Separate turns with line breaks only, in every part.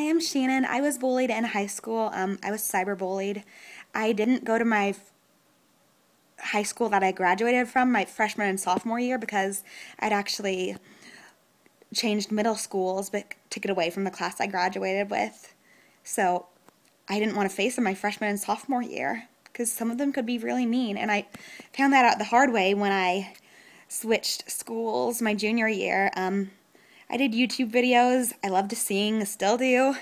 I'm Shannon. I was bullied in high school. I was cyberbullied. I didn't go to my high school that I graduated from my freshman and sophomore year because I'd actually changed middle schools but took it away from the class I graduated with. So I didn't want to face them my freshman and sophomore year because some of them could be really mean. And I found that out the hard way when I switched schools my junior year. I did YouTube videos. I love to sing, still do.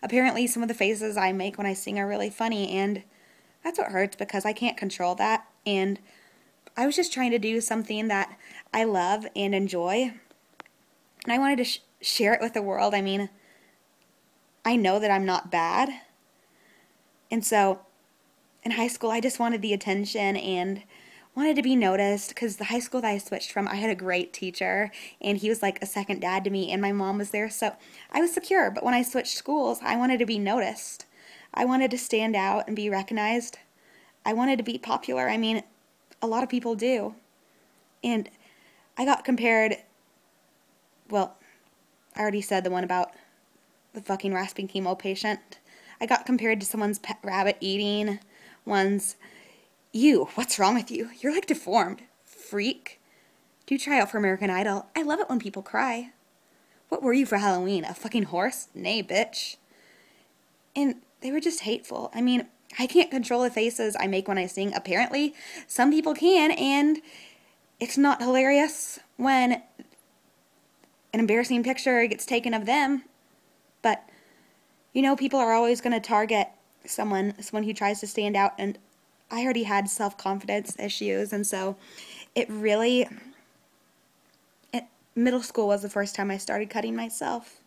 Apparently some of the faces I make when I sing are really funny, and that's what hurts because I can't control that. And I was just trying to do something that I love and enjoy, and I wanted to share it with the world. I mean, I know that I'm not bad, and so in high school I just wanted the attention and wanted to be noticed because the high school that I switched from, I had a great teacher, and he was like a second dad to me, and my mom was there, so I was secure. But when I switched schools, I wanted to be noticed. I wanted to stand out and be recognized. I wanted to be popular. I mean, a lot of people do. And I got compared, well, I already said the one about the fucking rasping chemo patient. I got compared to someone's pet rabbit eating, one's, "You, what's wrong with you? You're like deformed. Freak. Do try out for American Idol. I love it when people cry. What were you for Halloween? A fucking horse? Nay, bitch." And they were just hateful. I mean, I can't control the faces I make when I sing. Apparently, some people can, and it's not hilarious when an embarrassing picture gets taken of them. But, you know, people are always going to target someone who tries to stand out, and I already had self-confidence issues, and so middle school was the first time I started cutting myself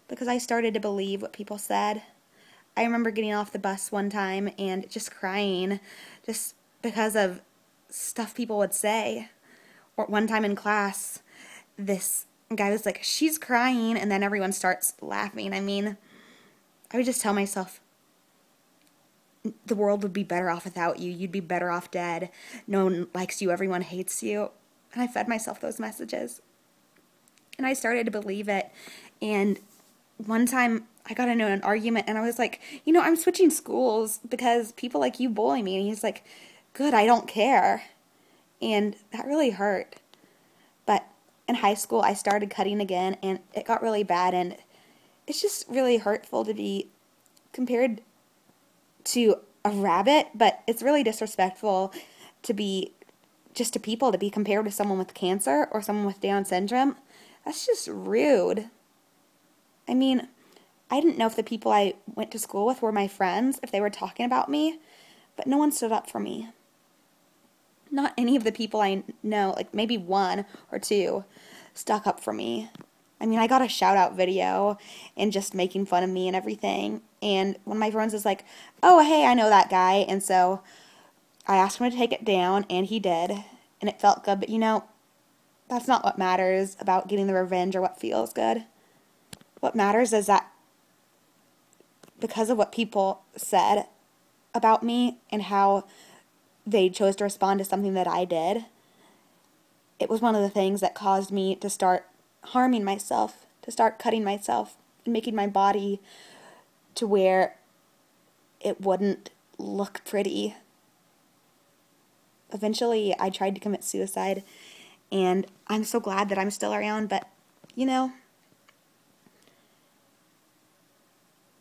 because I started to believe what people said. I remember getting off the bus one time and just crying just because of stuff people would say. Or one time in class, this guy was like, "She's crying," and then everyone starts laughing. I mean, I would just tell myself, the world would be better off without you. You'd be better off dead. No one likes you. Everyone hates you. And I fed myself those messages. And I started to believe it. And one time I got into an argument and I was like, "I'm switching schools because people like you bully me." And he's like, "Good, I don't care." And that really hurt. But in high school I started cutting again, and it got really bad. And it's just really hurtful to be compared to a rabbit, but it's really disrespectful to be just to people to be compared to someone with cancer or someone with Down syndrome. That's just rude. I mean, I didn't know if the people I went to school with were my friends, if they were talking about me, but no one stood up for me. Not any of the people I know, like maybe one or two, stuck up for me. I mean, I got a shout-out video and just making fun of me and everything. And one of my friends was like, "Oh, hey, I know that guy." And so I asked him to take it down, and he did. And it felt good. But, that's not what matters about getting the revenge or what feels good. What matters is that because of what people said about me and how they chose to respond to something that I did, it was one of the things that caused me to start harming myself, to start cutting myself, and making my body to where it wouldn't look pretty. Eventually, I tried to commit suicide, and I'm so glad that I'm still around, but,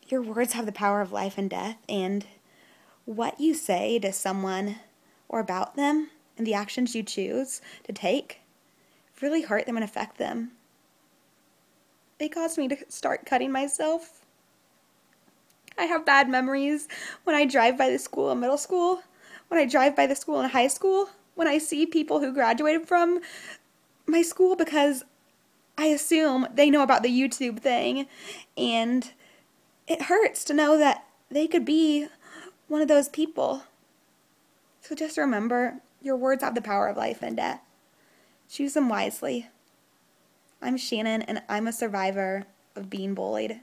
your words have the power of life and death, and what you say to someone or about them and the actions you choose to take really hurt them and affect them. They caused me to start cutting myself. I have bad memories when I drive by the school in middle school, when I drive by the school in high school, when I see people who graduated from my school because I assume they know about the YouTube thing, and it hurts to know that they could be one of those people. So just remember, your words have the power of life and death. Choose them wisely. I'm Shannon, and I'm a survivor of being bullied.